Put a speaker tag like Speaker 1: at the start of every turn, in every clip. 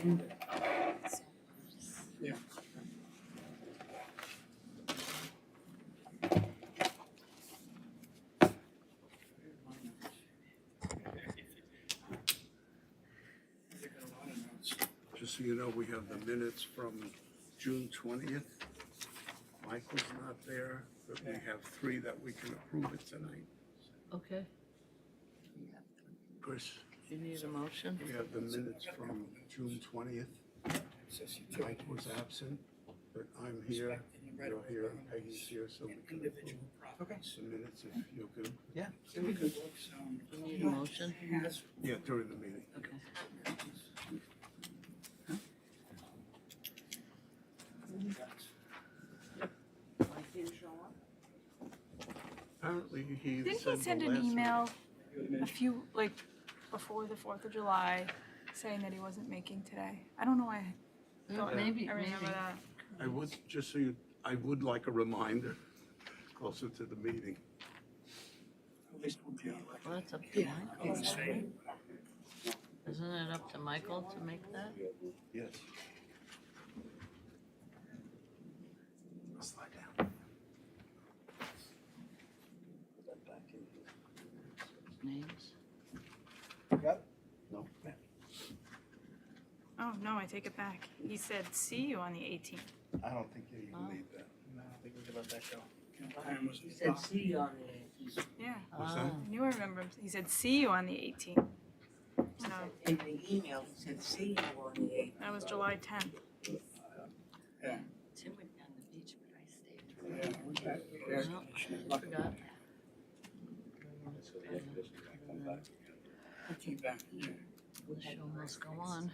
Speaker 1: Yeah.
Speaker 2: Just so you know, we have the minutes from June 20th. Michael's not there, but we have 3 that we can approve it tonight.
Speaker 3: Okay,
Speaker 2: Chris,
Speaker 3: you need a motion?
Speaker 2: we have the minutes from June 20th. Mike was absent, but I'm here, you're here, Peggy's here, so we can approve the minutes if you're good.
Speaker 3: Yeah.
Speaker 1: So
Speaker 3: You need a motion?
Speaker 2: Yeah, during the meeting.
Speaker 3: Okay.
Speaker 2: Apparently he
Speaker 4: Didn't he
Speaker 2: sent
Speaker 4: send
Speaker 2: the
Speaker 4: an
Speaker 2: last
Speaker 4: email a few, like, before the 4th of July saying that he wasn't making today? I don't know why.
Speaker 3: Maybe,
Speaker 4: I remember
Speaker 3: maybe.
Speaker 4: that.
Speaker 2: I would, just so you, I would like a reminder closer to the meeting.
Speaker 3: Well, that's up to Michael. Isn't it up to Michael to make that?
Speaker 2: Yes. Slide down. Put that back in.
Speaker 3: Names?
Speaker 2: No.
Speaker 4: Oh, no, I take it back. He said, see you on the 18th.
Speaker 2: I don't think you even need that.
Speaker 1: No, I think we can let that go.
Speaker 5: He said, see you on the 18th.
Speaker 4: Yeah,
Speaker 2: What's that?
Speaker 4: I knew I remember. He said, see you on the 18th. So,
Speaker 5: In the email, he said, see you on the 18th.
Speaker 4: that was July 10th.
Speaker 1: Yeah.
Speaker 3: Tim went down the beach, but I stayed.
Speaker 1: Yeah, we're back. Air conditioning.
Speaker 3: I forgot.
Speaker 1: I came back. Yeah.
Speaker 3: The show must go on.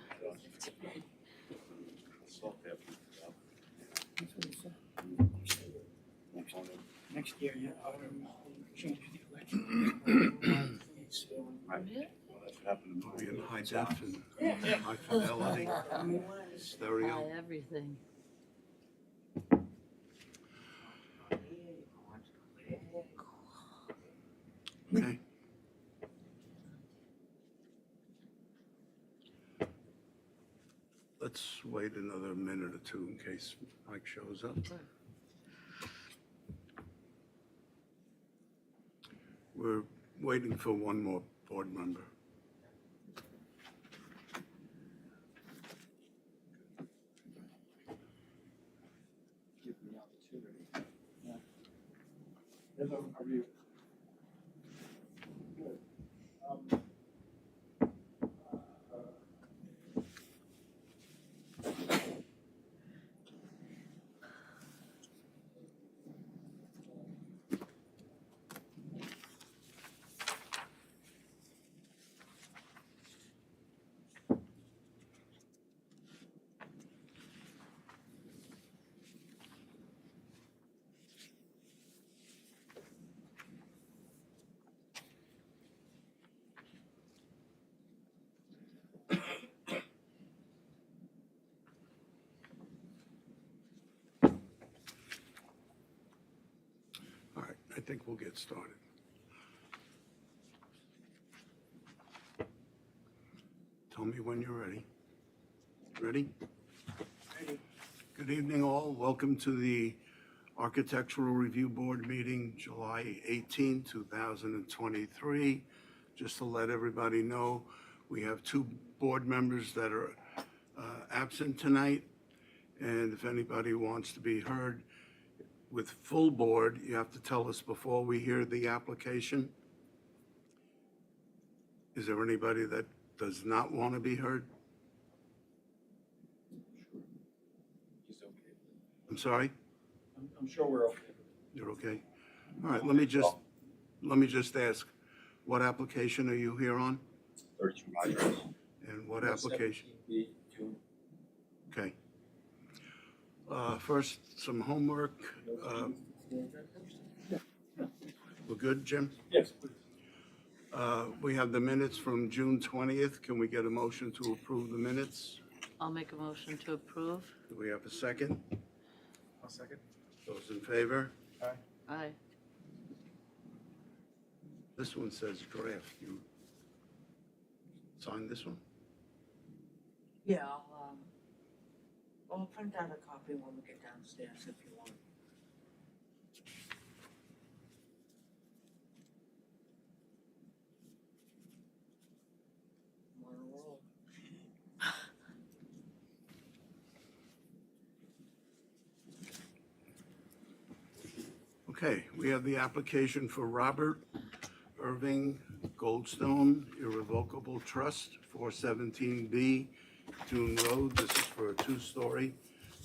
Speaker 1: Next year, yeah, I'll change the election.
Speaker 2: It'll be in high def and high fidelity, stereo.
Speaker 3: Buy everything.
Speaker 2: Okay. Let's wait another minute or 2 in case Mike shows up. We're waiting for one more board member.
Speaker 6: Give me the opportunity. Yeah. Hello, how are you? Good.
Speaker 2: All right, I think we'll get started. Tell me when you're ready. Ready?
Speaker 1: Ready.
Speaker 2: Good evening, all. Welcome to the Architectural Review Board meeting, July 18, 2023. Just to let everybody know, we have 2 board members that are absent tonight. And if anybody wants to be heard with full board, you have to tell us before we hear the application. Is there anybody that does not want to be heard?
Speaker 6: He's okay.
Speaker 2: I'm sorry?
Speaker 6: I'm sure we're okay.
Speaker 2: You're okay? All right, let me just ask, what application are you here on?
Speaker 6: 32 Rogers.
Speaker 2: And what application?
Speaker 6: 17B, June.
Speaker 2: Okay. First, some homework. We're good, Jim?
Speaker 6: Yes, please.
Speaker 2: We have the minutes from June 20th. Can we get a motion to approve the minutes?
Speaker 3: I'll make a motion to approve.
Speaker 2: Do we have a second?
Speaker 6: I'll second.
Speaker 2: Those in favor?
Speaker 3: Aye.
Speaker 2: This one says draft. You sign this one?
Speaker 5: Yeah, I'll print out a copy when we get downstairs if you want. I'm on a roll.
Speaker 2: Okay, we have the application for Robert Irving Goldstone Irrevocable Trust, 417B Dune Road. This is for a two-story,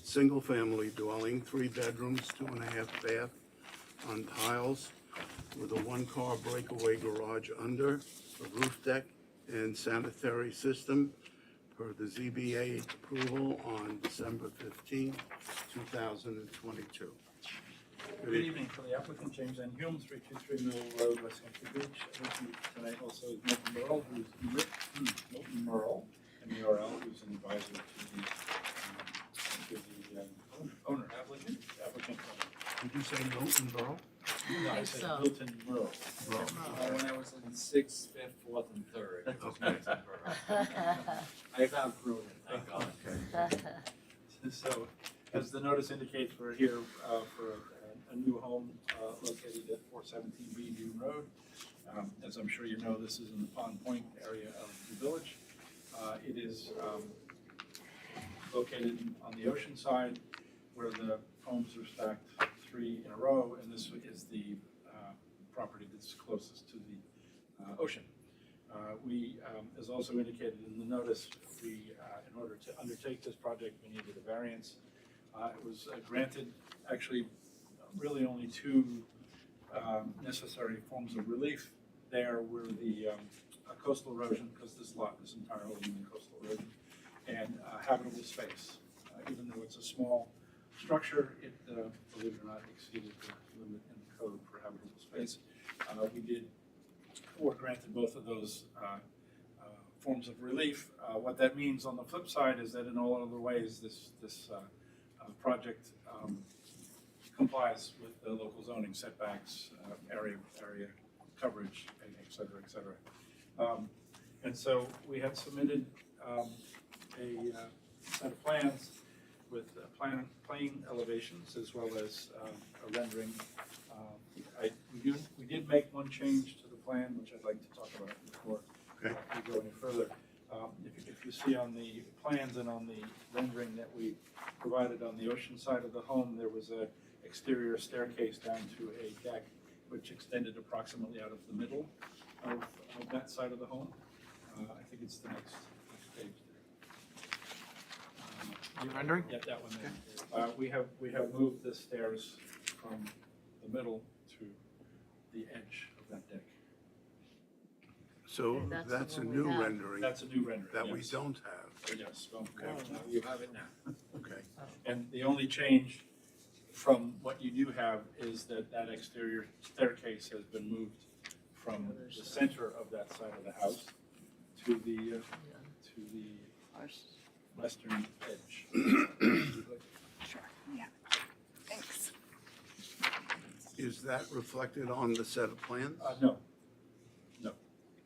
Speaker 2: single-family dwelling, 3 bedrooms, 2.5 bath on tiles, with a one-car breakaway garage under, a roof deck, and sanitary system per the ZBA approval on December 15, 2022.
Speaker 6: Good evening, for the applicant, James N. Hume, 323 Middle Road, West Hampton Beach. With me tonight also is Milton Merle, Milton Merle, M-E-R-L, who's an advisor to the owner applicant.
Speaker 2: Did you say Milton Berle?
Speaker 6: No, I
Speaker 3: think
Speaker 6: said
Speaker 3: so.
Speaker 6: Milton Merle.
Speaker 7: When I was in 6th, 5th, 4th, and 3rd. It was
Speaker 2: Okay.
Speaker 7: Milton Berle. I've outgrown it, thank God.
Speaker 6: So, as the notice indicates, we're here for a new home located at 417B Dune Road. As I'm sure you know, this is in the Pond Point area of the village. It is located on the ocean side where the homes are stacked 3 in a row, and this is the property that's closest to the ocean. We, as also indicated in the notice, in order to undertake this project, we needed a variance. It was granted, actually, really only 2 necessary forms of relief. There were the coastal erosion, because this lot is entirely in coastal erosion, and habitable space. Even though it's a small structure, it, believe it or not, exceeded the limit in the code for habitable space. We're granted both of those forms of relief. What that means on the flip side is that in all other ways, this project complies with the local zoning setbacks, area coverage, and et cetera, et cetera. And so we have submitted a set of plans with plane elevations as well as a rendering. We did make one change to the plan, which I'd like to talk about before
Speaker 2: Okay.
Speaker 6: we go any further. If you see on the plans and on the rendering that we provided on the ocean side of the home, there was a exterior staircase down to a deck which extended approximately out of the middle of that side of the home. I think it's the next page there.
Speaker 8: You rendering?
Speaker 6: Yeah, that one there. We have moved the stairs from the middle to the edge of that deck.
Speaker 2: So
Speaker 3: Okay, that's the
Speaker 2: that's a
Speaker 3: one we
Speaker 2: new
Speaker 3: have.
Speaker 2: rendering
Speaker 6: That's a new rendering.
Speaker 2: that we
Speaker 6: yes.
Speaker 2: don't have.
Speaker 6: Yes, well,
Speaker 7: Now you have it now.
Speaker 2: Okay.
Speaker 6: and the only change from what you do have is that that exterior staircase has been moved from the center of that side of the house to the western edge.
Speaker 4: Sure, yeah. Thanks.
Speaker 2: Is that reflected on the set of plans?
Speaker 6: No.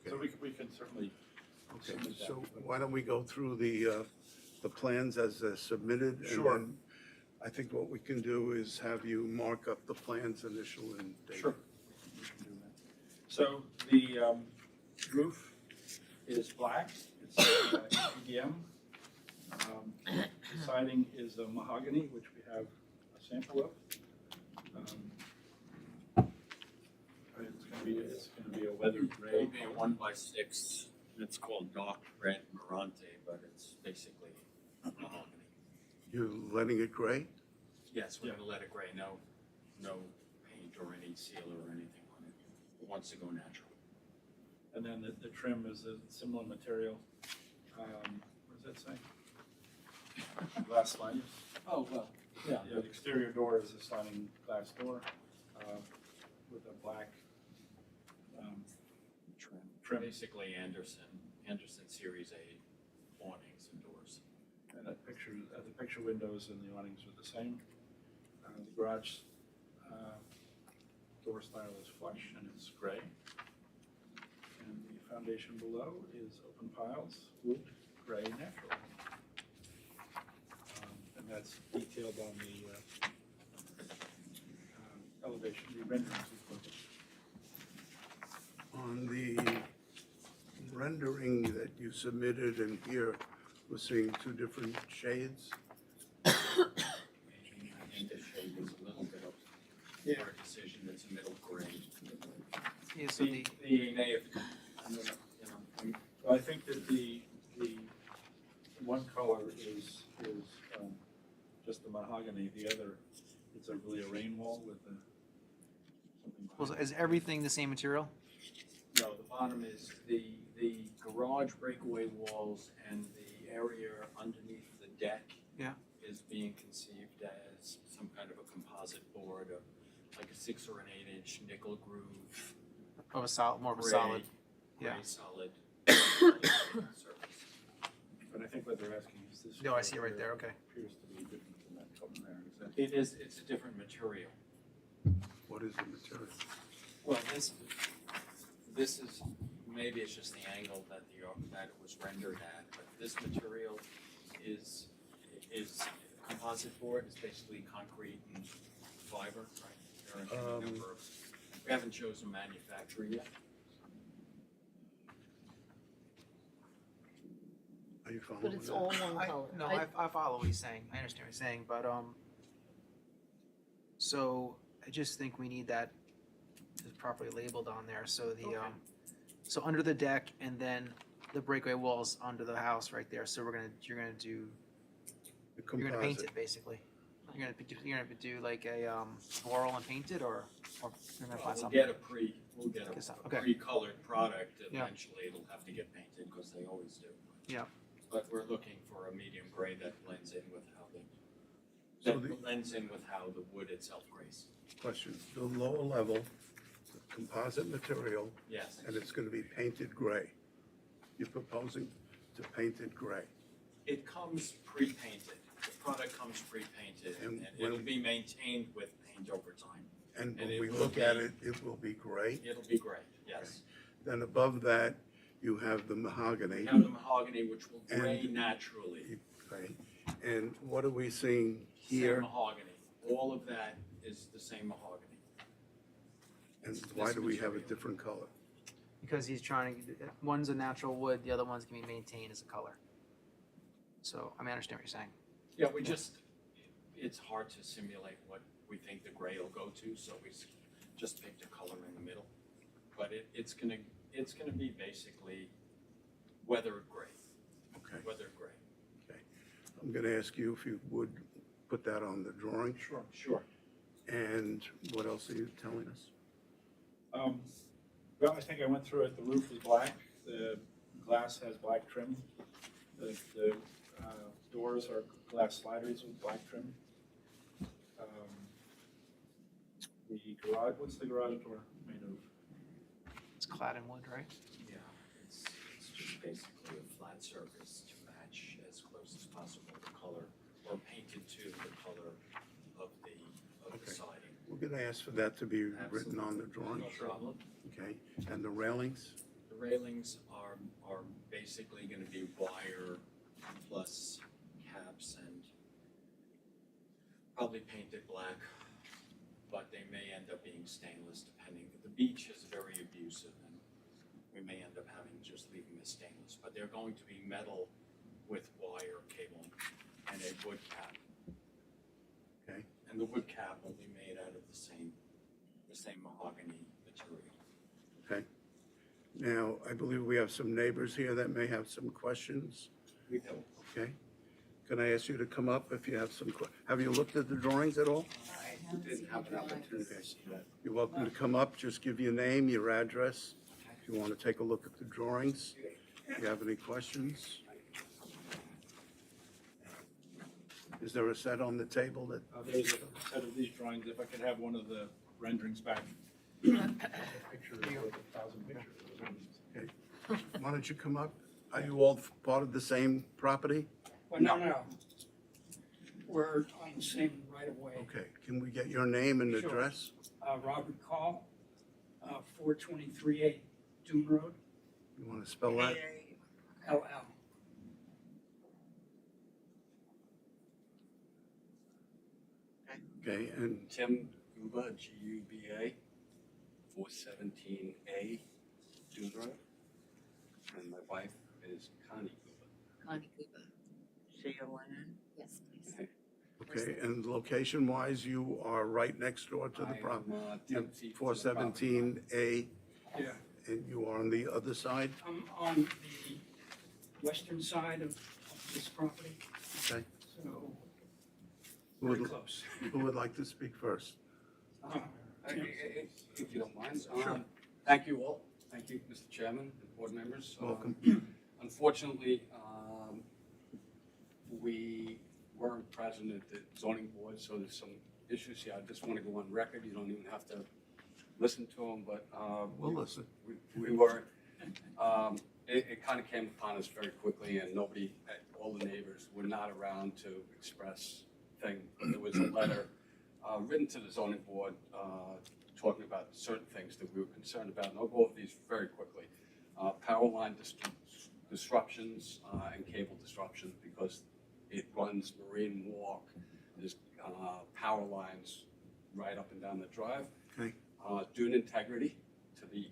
Speaker 6: So we can certainly
Speaker 2: Okay,
Speaker 6: submit that.
Speaker 2: so why don't we go through the plans as submitted? And
Speaker 6: Sure.
Speaker 2: then I think what we can do is have you mark up the plans initial and date.
Speaker 6: Sure. We can do that. So the roof is black, it's EDM. The siding is a mahogany, which we have a sample of. It's gonna be a weathered gray.
Speaker 7: It'll be a 1x6. It's called dark red Marante, but it's basically mahogany.
Speaker 2: You're letting it gray?
Speaker 7: Yes, we're gonna let it gray. No paint or any sealer or anything on it. It wants to go natural.
Speaker 6: And then the trim is a similar material. What does that say? Glass sliding.
Speaker 7: Oh, well,
Speaker 6: Yeah, the exterior door is a sliding glass door with a black trim.
Speaker 7: basically Anderson Series 8 awnings and doors.
Speaker 6: And the picture windows and the awnings are the same. The garage door style is flush and it's gray. And the foundation below is open piles, wood, gray, natural. And that that's detailed on the elevation, the renderings we put.
Speaker 2: On the rendering that you submitted in here, we're seeing two different shades.
Speaker 7: I think the shade was a little bit of
Speaker 1: Yeah.
Speaker 7: our decision, it's a middle grade.
Speaker 8: Yeah, so the,
Speaker 7: The may have, you know,
Speaker 6: Well, I think that the one color is just the mahogany, the other, it's really a rain wall with a something.
Speaker 8: was, is everything the same material?
Speaker 7: no, the bottom is the garage breakaway walls and the area underneath the deck.
Speaker 8: Yeah.
Speaker 7: Is being conceived as some kind of a composite board of like a 6 or an 8-inch nickel groove.
Speaker 8: Of a solid, more of a
Speaker 7: gray-
Speaker 8: solid,
Speaker 7: Gray
Speaker 8: yeah.
Speaker 7: solid. Surface.
Speaker 6: But I think what they're asking is this.
Speaker 8: No, I see it right there, okay.
Speaker 6: Appears to be different than that color there. Is that?
Speaker 7: It is, it's a different material.
Speaker 2: What is the material?
Speaker 7: Well, this is, maybe it's just the angle that that it was rendered at, but this material is composite board, it's basically concrete and fiber, right? There are any number of, we haven't chosen manufacturer yet.
Speaker 2: Are you following
Speaker 3: But it's
Speaker 2: that?
Speaker 3: all one color.
Speaker 8: No, I follow what he's saying, I understand what he's saying, but, so I just think we need that properly labeled on there, so the,
Speaker 7: Okay.
Speaker 8: so under the deck and then the breakaway walls under the house right there, so you're gonna
Speaker 2: The
Speaker 8: you're gonna paint
Speaker 2: composite.
Speaker 8: it basically. You're gonna do like a, floral and paint it, or you're gonna find
Speaker 7: We'll
Speaker 8: something?
Speaker 7: get a
Speaker 8: Get some- okay.
Speaker 7: pre-colored product,
Speaker 8: Yeah.
Speaker 7: eventually it'll have to get painted, because they always do.
Speaker 8: Yeah.
Speaker 7: But we're looking for a medium gray that blends in with how
Speaker 2: So
Speaker 7: that
Speaker 2: the-
Speaker 7: blends in with how the wood itself grays.
Speaker 2: Question, the lower level, the composite material,
Speaker 7: Yes.
Speaker 2: and it's gonna be painted gray. You're proposing to paint it gray.
Speaker 7: It comes pre-painted. The product comes pre-painted,
Speaker 2: And
Speaker 7: and it'll
Speaker 2: when-
Speaker 7: be maintained with paint over time.
Speaker 2: And
Speaker 7: And
Speaker 2: when
Speaker 7: it
Speaker 2: we
Speaker 7: will
Speaker 2: look at
Speaker 7: be-
Speaker 2: it, it will be gray.
Speaker 7: It'll be gray, yes.
Speaker 2: Then above that, you have the
Speaker 7: We
Speaker 2: mahogany.
Speaker 7: have the mahogany, which will gray
Speaker 2: And-
Speaker 7: naturally.
Speaker 2: Okay. And what are we seeing
Speaker 7: Same
Speaker 2: here?
Speaker 7: mahogany. All of that is the same mahogany.
Speaker 2: And why do we have a
Speaker 7: material.
Speaker 2: different color?
Speaker 8: Because he's trying to, one's a natural wood, the other one's gonna be maintained as a color. So, I mean, I understand what you're saying.
Speaker 7: Yeah, we just, it's hard to simulate what we think the gray will go to, so we just picked a color in the middle. But it's gonna be basically weathered gray,
Speaker 2: Okay.
Speaker 7: weathered gray.
Speaker 2: I'm gonna ask you if you would put that on the drawing.
Speaker 6: Sure.
Speaker 7: Sure.
Speaker 2: And what else are you telling us?
Speaker 6: Well, I think I went through it, the roof is black, the glass has black trim, the doors are glass sliders with black trim. The garage, what's the garage door made of?
Speaker 8: It's clad in wood, right?
Speaker 7: Yeah, it's just basically a flat surface to match as close as possible the color, or painted to the color of the
Speaker 2: Okay.
Speaker 7: siding.
Speaker 2: We're gonna ask for that to be written on the drawing.
Speaker 7: No problem.
Speaker 2: Okay, and the railings?
Speaker 7: The railings are basically gonna be wire plus caps and probably painted black, but they may end up being stainless depending. The beach is very abusive, and we may end up having to just leave them as stainless, but they're going to be metal with wire cabling and a wood cap.
Speaker 2: Okay.
Speaker 7: And the wood cap will be made out of the same mahogany material.
Speaker 2: Okay. Now, I believe we have some neighbors here that may have some questions.
Speaker 7: We do.
Speaker 2: Okay? Can I ask you to come up if you have some, have you looked at the drawings at all?
Speaker 7: I didn't have an opportunity to see that.
Speaker 2: You're welcome to come up, just give your name, your address, if you want to take a look at the drawings. If you have any questions? Is there a set on the table that,
Speaker 6: There's a set of these drawings, if I could have one of the renderings back. Pictures of 1,000 pictures.
Speaker 2: why don't you come up? Are you all part of the same property?
Speaker 1: Well, no. We're on the same right of way.
Speaker 2: Okay, can we get your name and
Speaker 1: Sure.
Speaker 2: address?
Speaker 1: Robert Call, 4238 Dune Road,
Speaker 2: You want to spell that?
Speaker 1: LL.
Speaker 2: Okay, and
Speaker 9: Tim Guba, G-U-B-A, 417A Dune Road. And my wife is Connie Guba.
Speaker 3: Connie Cooper.
Speaker 5: C-O-N-N?
Speaker 3: Yes, please.
Speaker 2: okay, and location-wise, you are right next door to the property.
Speaker 9: I am 10 feet from the property line.
Speaker 2: 417A,
Speaker 1: Yeah,
Speaker 2: and you are on the other side?
Speaker 1: I'm on the western side of this property,
Speaker 2: Okay.
Speaker 1: so
Speaker 2: Who
Speaker 1: very
Speaker 2: would,
Speaker 1: close.
Speaker 2: who would like to speak first?
Speaker 1: Tim.
Speaker 9: If you don't mind.
Speaker 2: Sure.
Speaker 9: Thank you all. Thank you, Mr. Chairman and board members.
Speaker 2: Welcome.
Speaker 9: Unfortunately, we weren't present at the zoning board, so there's some issues here. I just want to go on record. You don't even have to listen to them, but
Speaker 2: We'll listen.
Speaker 9: we were, it kind of came upon us very quickly, and nobody, all the neighbors were not around to express things. There was a letter written to the zoning board talking about certain things that we were concerned about, and I'll go over these very quickly. Power line disruptions and cable disruptions, because it runs Marine Walk. There's power lines right up and down the drive.
Speaker 2: Okay.
Speaker 9: Dune integrity to the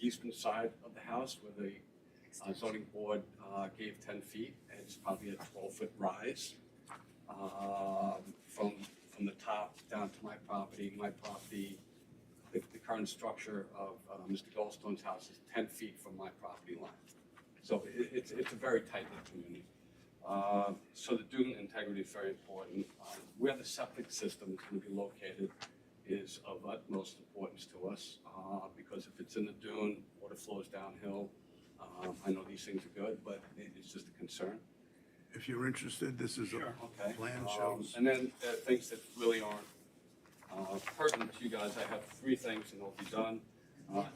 Speaker 9: eastern side of the house, where the zoning board gave 10 feet, and it's probably a 12-foot rise from the top down to my property. My property, the current structure of Mr. Goldstone's house is 10 feet from my property line. So it's a very tight-knit community. So the dune integrity is very important. Where the septic system is going to be located is of utmost importance to us, because if it's in the dune, water flows downhill. I know these things are good, but it's just a concern.
Speaker 2: If you're interested, this is a
Speaker 9: Okay.
Speaker 2: plan shows.
Speaker 9: And then things that really aren't pertinent to you guys, I have 3 things and they'll be done.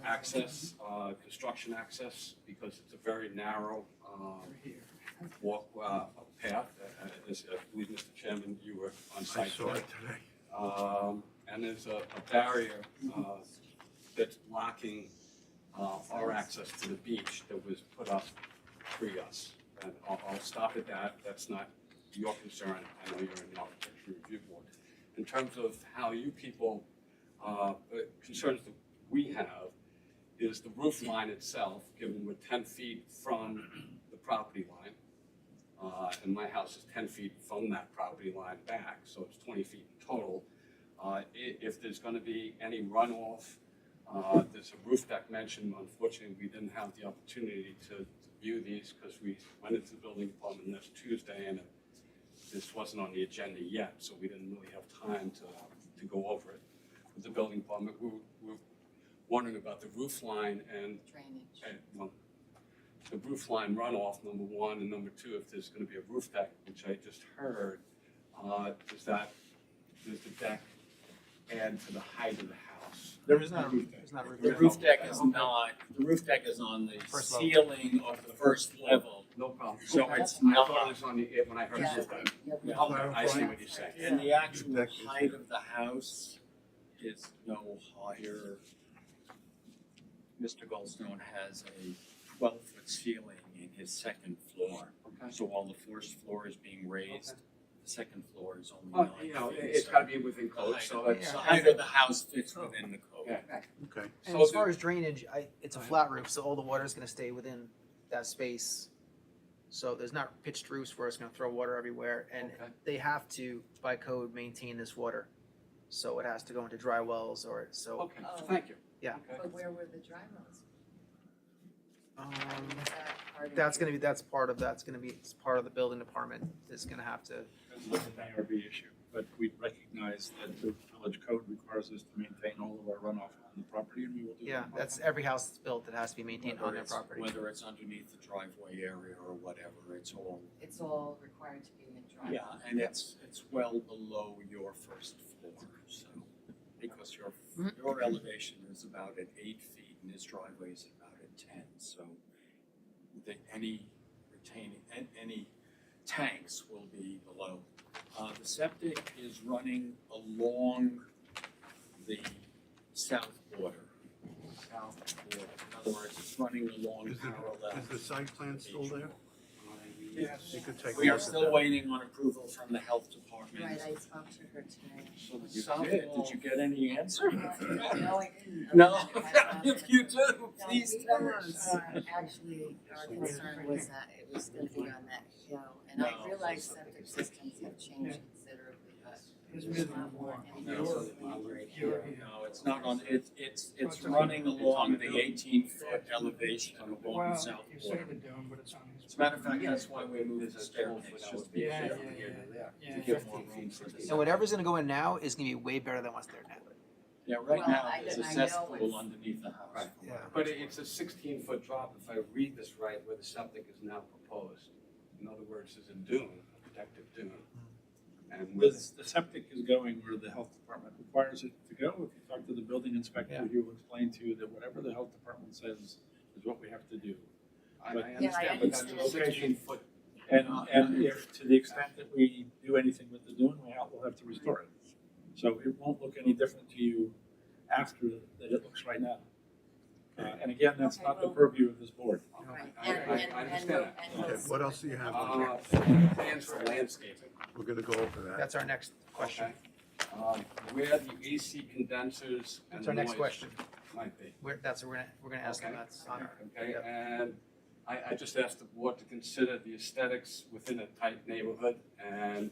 Speaker 9: Access, construction access, because it's a very narrow walk path. As I believe, Mr. Chairman, you were on
Speaker 2: I
Speaker 9: site
Speaker 2: saw
Speaker 9: today.
Speaker 2: it today.
Speaker 9: And there's a barrier that's blocking our access to the beach that was put up pre us. And I'll stop at that. That's not your concern. I know you're in the architecture review board. In terms of how you people, concerns that we have is the roof line itself, given we're 10 feet from the property line. And my house is 10 feet from that property line back, so it's 20 feet in total. If there's going to be any runoff, there's a roof deck mentioned. Unfortunately, we didn't have the opportunity to view these because we went into the building department last Tuesday, and this wasn't on the agenda yet, so we didn't really have time to go over it with the building department. We were wondering about the roof line and
Speaker 3: Drainage.
Speaker 9: well, the roof line runoff, number 1, and number 2, if there's going to be a roof deck, which I just heard, does the deck add to the height of the house?
Speaker 8: There is not a roof deck. There's not a roof
Speaker 10: The
Speaker 8: deck.
Speaker 10: roof deck is not, the roof deck is on the
Speaker 8: First level.
Speaker 10: ceiling of the first level.
Speaker 9: No problem.
Speaker 10: So
Speaker 9: Okay.
Speaker 10: it's
Speaker 9: I
Speaker 10: not-
Speaker 9: thought it was on the, when I heard
Speaker 3: Yeah.
Speaker 9: roof deck.
Speaker 10: Yeah.
Speaker 9: Okay, I see what you're saying.
Speaker 10: And the actual
Speaker 2: Deck is-
Speaker 10: height of the house is no higher. Mr. Goldstone has a 12-foot ceiling in his second floor.
Speaker 9: Okay.
Speaker 10: So while the first floor is being raised, the second floor is only
Speaker 9: Well,
Speaker 10: 9 feet.
Speaker 9: you know, it's got to be within code, so it's.
Speaker 10: The height of the house fits within the code.
Speaker 9: Yeah.
Speaker 2: Okay.
Speaker 8: And
Speaker 9: So
Speaker 8: as
Speaker 9: the-
Speaker 8: far as drainage, it's a flat roof, so all the water is gonna stay within that space. So there's not pitched roofs where it's gonna throw water everywhere, and
Speaker 9: Okay.
Speaker 8: they have to, by code, maintain this water. So it has to go into dry wells or, so,
Speaker 9: Okay, thank you.
Speaker 8: Yeah.
Speaker 9: Okay.
Speaker 3: But where were the dry wells?
Speaker 8: um,
Speaker 3: Was that part of
Speaker 8: that's
Speaker 3: your-
Speaker 8: gonna be, that's part of the building department is gonna have to,
Speaker 6: It's an ARB issue, but we recognize that the village code requires us to maintain all of our runoff on the property, and we will do that.
Speaker 8: yeah, that's every house that's built that has to be maintained on
Speaker 10: Whether
Speaker 8: their
Speaker 10: it's-
Speaker 8: property.
Speaker 10: Whether it's underneath the driveway area or whatever, it's all.
Speaker 3: It's all required to be in dry.
Speaker 10: Yeah, and it's well below your first floor, so, because your elevation is about at 8 feet and his driveway is about at 10, so any tanks will be below. The septic is running along the south border. In other words, it's running along
Speaker 2: Is
Speaker 10: parallel.
Speaker 2: the site plan still there?
Speaker 1: Yes.
Speaker 2: You could take a
Speaker 10: We are
Speaker 2: look at
Speaker 10: still
Speaker 2: that.
Speaker 10: waiting on approval from the health department.
Speaker 3: Right, I spoke to her today.
Speaker 10: So did you get any answer?
Speaker 3: No, I didn't.
Speaker 10: No,
Speaker 3: Okay,
Speaker 10: if you do,
Speaker 3: No,
Speaker 10: please
Speaker 3: we
Speaker 10: tell
Speaker 3: were,
Speaker 10: us.
Speaker 3: Actually, our concern was that it was gonna be on that hill, and I
Speaker 10: No.
Speaker 3: realize septic systems have changed considerably, but
Speaker 1: It's
Speaker 3: there's
Speaker 1: really
Speaker 3: not more
Speaker 1: more.
Speaker 3: any
Speaker 10: No.
Speaker 3: right
Speaker 1: You're-
Speaker 3: here.
Speaker 10: No, it's not on, it's running along the 18-foot elevation along
Speaker 1: Well,
Speaker 10: the south
Speaker 1: you say
Speaker 10: border.
Speaker 1: the dome, but it's on his.
Speaker 10: As a matter of fact, that's why we moved the staircase, just to be
Speaker 1: Yeah,
Speaker 10: clear.
Speaker 1: yeah.
Speaker 10: To give more room for the.
Speaker 8: And whatever's gonna go in now is gonna be way better than what's there now.
Speaker 10: Yeah, right
Speaker 3: Well,
Speaker 10: now,
Speaker 3: I
Speaker 10: there's a
Speaker 3: know
Speaker 10: cesspool
Speaker 3: it's-
Speaker 10: underneath the house.
Speaker 9: Right.
Speaker 8: Yeah.
Speaker 9: But it's a 16-foot drop, if I read this right, where the septic is now proposed. In other words, there's a dune, a protected dune. And with,
Speaker 6: The septic is going where the health department requires it to go. If you talk to the building inspector,
Speaker 8: Yeah.
Speaker 6: he will explain to you that whatever the health department says is what we have to do.
Speaker 9: I
Speaker 6: But-
Speaker 9: understand, but that's a
Speaker 3: understand.
Speaker 9: 16-foot.
Speaker 6: And if, to the extent that we do anything with the dune, we'll have to restore it. So it won't look any different to you after that it looks right now. And again, that's not the purview of this board.
Speaker 3: Right,
Speaker 9: I understand that.
Speaker 2: Okay, what else do you have?
Speaker 9: Plans for landscaping.
Speaker 2: We're gonna go over that.
Speaker 8: That's our next question.
Speaker 9: Okay. Where the AC condensers and
Speaker 8: That's our next
Speaker 9: noise
Speaker 8: question.
Speaker 9: might be.
Speaker 8: That's what we're gonna ask them.
Speaker 9: Okay.
Speaker 8: That's on our.
Speaker 9: Okay,
Speaker 8: Yep.
Speaker 9: and I just asked the board to consider the aesthetics within a tight neighborhood, and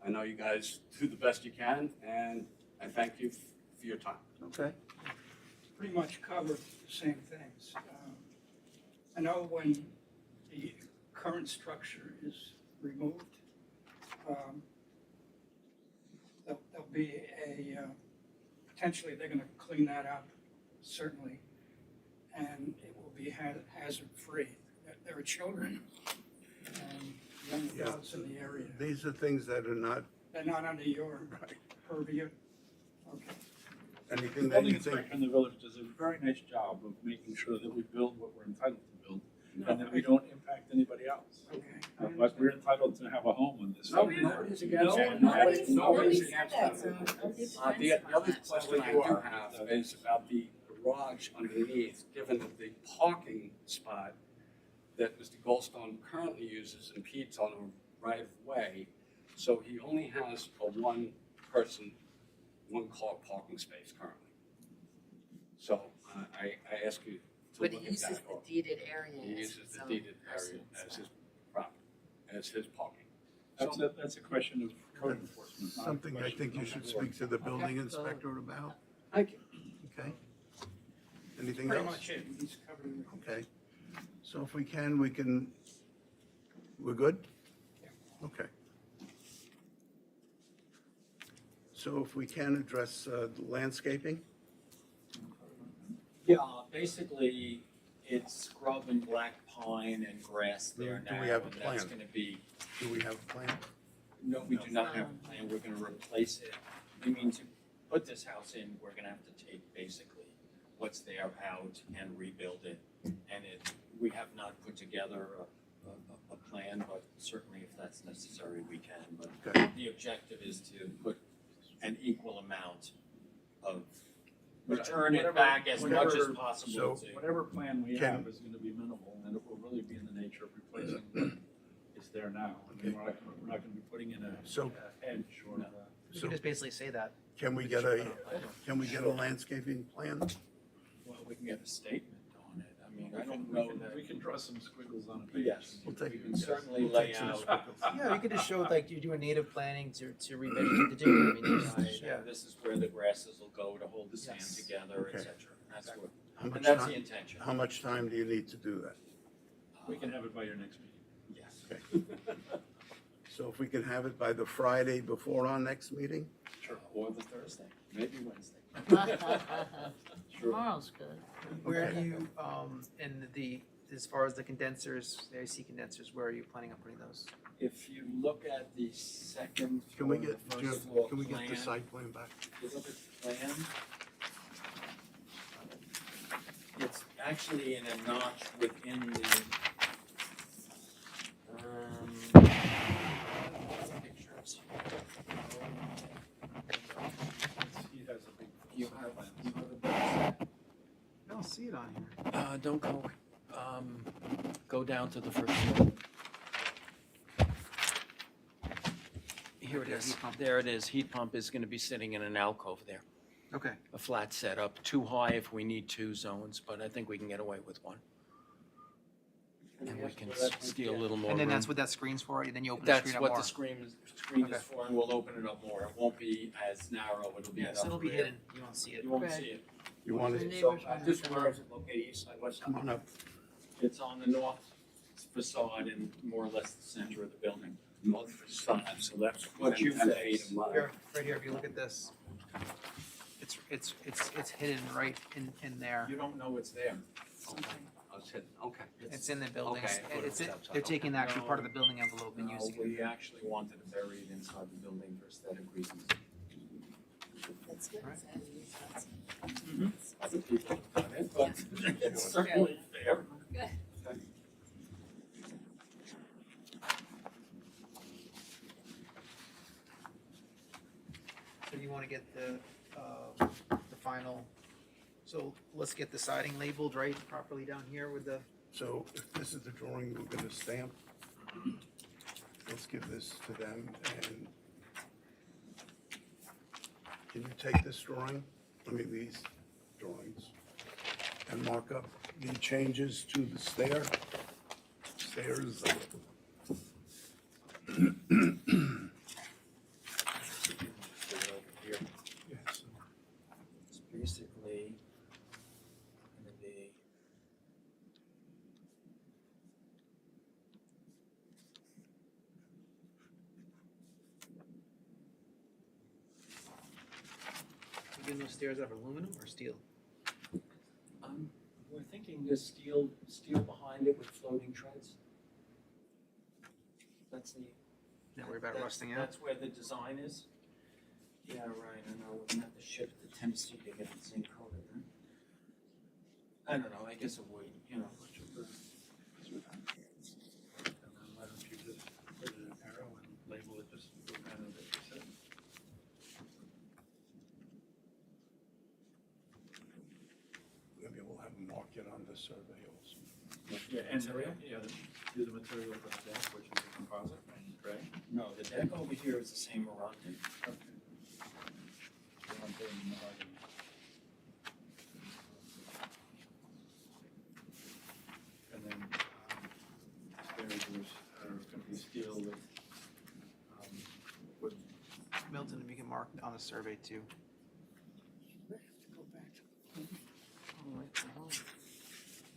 Speaker 9: I know you guys do the best you can, and I thank you for your time.
Speaker 2: Okay.
Speaker 1: Pretty much covered the same things. I know when the current structure is removed, there'll be potentially they're gonna clean that up, certainly, and it will be hazard-free. There are children and young
Speaker 2: Yeah.
Speaker 1: adults in the area.
Speaker 2: These are things that are not,
Speaker 1: They're not under your purview. Okay.
Speaker 2: anything
Speaker 6: The
Speaker 2: that
Speaker 6: building
Speaker 2: you think,
Speaker 6: inspector in the village does a very nice job of making sure that we build what we're entitled to build and that we don't impact anybody else.
Speaker 1: Okay.
Speaker 6: But we're entitled to have a home on this.
Speaker 9: Nobody's against it.
Speaker 3: Nobody's
Speaker 9: Nobody's
Speaker 3: said
Speaker 9: against
Speaker 3: that,
Speaker 9: it.
Speaker 3: so don't be
Speaker 9: The other
Speaker 3: defensive on
Speaker 9: question I do have is about the garage underneath, given that the parking spot that Mr. Goldstone currently uses impedes on a right of way, so he only has a one-person, one-car parking space currently. So I ask you to
Speaker 3: But
Speaker 9: look
Speaker 3: he
Speaker 9: at
Speaker 3: uses
Speaker 9: that.
Speaker 3: the deeded area
Speaker 9: He
Speaker 3: as
Speaker 9: uses
Speaker 3: his
Speaker 9: the
Speaker 3: own
Speaker 9: deeded area
Speaker 3: personal
Speaker 9: as his
Speaker 3: spot.
Speaker 9: property, as his parking.
Speaker 6: That's a question of code enforcement. not a
Speaker 2: something I
Speaker 6: question
Speaker 2: think you
Speaker 6: of
Speaker 2: should
Speaker 6: the
Speaker 2: speak to the building
Speaker 3: Okay.
Speaker 2: inspector about?
Speaker 9: Thank you.
Speaker 2: Okay? Anything
Speaker 1: Pretty
Speaker 2: else?
Speaker 1: much it. He's covered everything.
Speaker 2: Okay. So if we can, we're good? Okay. So if we can address landscaping?
Speaker 10: Yeah, basically, it's scrub and black pine and grass there
Speaker 2: Do
Speaker 10: now,
Speaker 2: we have a
Speaker 10: and that's
Speaker 2: plan?
Speaker 10: gonna be,
Speaker 2: Do we have a plan?
Speaker 10: no, we do not have a plan, we're gonna replace it. I mean, to put this house in, we're gonna have to take basically what's there out and rebuild it. And we have not put together a plan, but certainly if that's necessary, we can. But
Speaker 2: Okay.
Speaker 10: the objective is to put an equal amount of, return it back as much as possible to.
Speaker 6: Whatever plan we
Speaker 2: Can-
Speaker 6: have is gonna be minimal, and it will really be in the nature of replacing what is there now. I mean, we're not gonna be putting in a
Speaker 2: So-
Speaker 6: hedge or a.
Speaker 8: You can just basically say that.
Speaker 2: Can we get a landscaping plan?
Speaker 10: Well, we can get a statement on it. I mean, I don't know that.
Speaker 6: We can draw some squiggles on a page.
Speaker 10: Yes,
Speaker 2: We'll take-
Speaker 10: we can certainly
Speaker 2: we'll
Speaker 10: lay
Speaker 2: take some
Speaker 10: out.
Speaker 2: squiggles.
Speaker 8: Yeah, you could just show like you do a native planning to revegetate the dune. I mean,
Speaker 10: Right,
Speaker 8: there's- yeah.
Speaker 10: and this is where the grasses will go to hold the sand
Speaker 8: Yes.
Speaker 10: together,
Speaker 2: Okay.
Speaker 10: et cetera. That's what,
Speaker 2: How
Speaker 10: and
Speaker 2: much
Speaker 10: that's the
Speaker 2: time,
Speaker 10: intention.
Speaker 2: how much time do you need to do that?
Speaker 6: We can have it by your next meeting.
Speaker 10: Yes.
Speaker 2: So if we can have it by the Friday before our next meeting?
Speaker 10: Sure. Or the Thursday, maybe Wednesday.
Speaker 5: Tomorrow's good.
Speaker 8: Where
Speaker 2: Okay.
Speaker 8: are you, in the, as far as the condensers, the AC condensers, where are you planning on putting those?
Speaker 10: If you look at the second
Speaker 2: Can we
Speaker 10: floor,
Speaker 2: get,
Speaker 10: the
Speaker 2: Jim,
Speaker 10: first floor
Speaker 2: can we get the
Speaker 10: plan,
Speaker 2: site plan back?
Speaker 10: if you look at the plan, it's actually in a notch within the, pictures.
Speaker 6: He has a big.
Speaker 10: You have the
Speaker 8: I don't see it on here.
Speaker 10: Don't go, go down to the first floor.
Speaker 11: Here it
Speaker 8: Yeah,
Speaker 11: is.
Speaker 8: heat pump.
Speaker 11: There it is. Heat pump is gonna be sitting in an alcove there.
Speaker 8: Okay.
Speaker 11: A flat setup, too high if we need two zones, but I think we can get away with one. And we can steal a little more
Speaker 8: And then
Speaker 11: room.
Speaker 8: that's what that screen's for, and then you open the
Speaker 11: That's
Speaker 8: screen up
Speaker 11: what
Speaker 8: more.
Speaker 11: the screen
Speaker 8: Okay.
Speaker 11: is for, and we'll open it up more. It won't be as narrow, it'll be
Speaker 8: Yeah,
Speaker 11: enough
Speaker 8: so it'll be
Speaker 11: rear.
Speaker 8: hidden, you won't see it.
Speaker 11: You won't
Speaker 3: Right.
Speaker 11: see it.
Speaker 2: You want
Speaker 3: The
Speaker 2: to,
Speaker 3: neighbors
Speaker 11: So,
Speaker 3: want
Speaker 11: this
Speaker 3: to
Speaker 11: where
Speaker 3: know.
Speaker 11: located east side, west
Speaker 2: come on up.
Speaker 11: It's on the north facade and more or less the center of the building.
Speaker 9: North facade, so that's
Speaker 11: What you
Speaker 9: 10
Speaker 11: face.
Speaker 9: feet of mine.
Speaker 8: Here, right here, if you look at this, it's hidden right in there.
Speaker 11: You don't know it's there.
Speaker 9: I said, okay.
Speaker 8: It's in the building.
Speaker 9: Okay.
Speaker 8: They're taking the actual part of the building envelope and
Speaker 11: No,
Speaker 8: using it.
Speaker 11: we actually wanted to bury it inside the building for aesthetic reasons.
Speaker 3: That's good.
Speaker 8: Right.
Speaker 11: Other people have done it, but it's certainly fair.
Speaker 3: Good.
Speaker 8: So you wanna get the final, so let's get the siding labeled, right, properly down here with the,
Speaker 2: So if this is the drawing we're gonna stamp, let's give this to them and can you take this drawing, these drawings, and mark up the changes to the stairs?
Speaker 11: Yes. It's basically gonna be.
Speaker 8: again, those stairs have aluminum or steel?
Speaker 11: We're thinking the steel behind it with floating treads. That's the.
Speaker 8: Not worry about rusting out?
Speaker 11: That's where the design is. Yeah, right, I know, we're gonna have to shift the Tennessee to get it zinc coated, right? I don't know, I guess it would, you know.
Speaker 6: And then why don't you just put it in arrow and label it just the manner that you said?
Speaker 2: Maybe we'll have them mark it on the survey also.
Speaker 6: Yeah, and do the material for the deck, which is a composite, right?
Speaker 11: No, the deck over here is the same Moroccan.
Speaker 6: Okay. One thing, mahogany. And then, stairs are gonna be steel with,
Speaker 8: Milton, we can mark on the survey too.
Speaker 1: We have to go back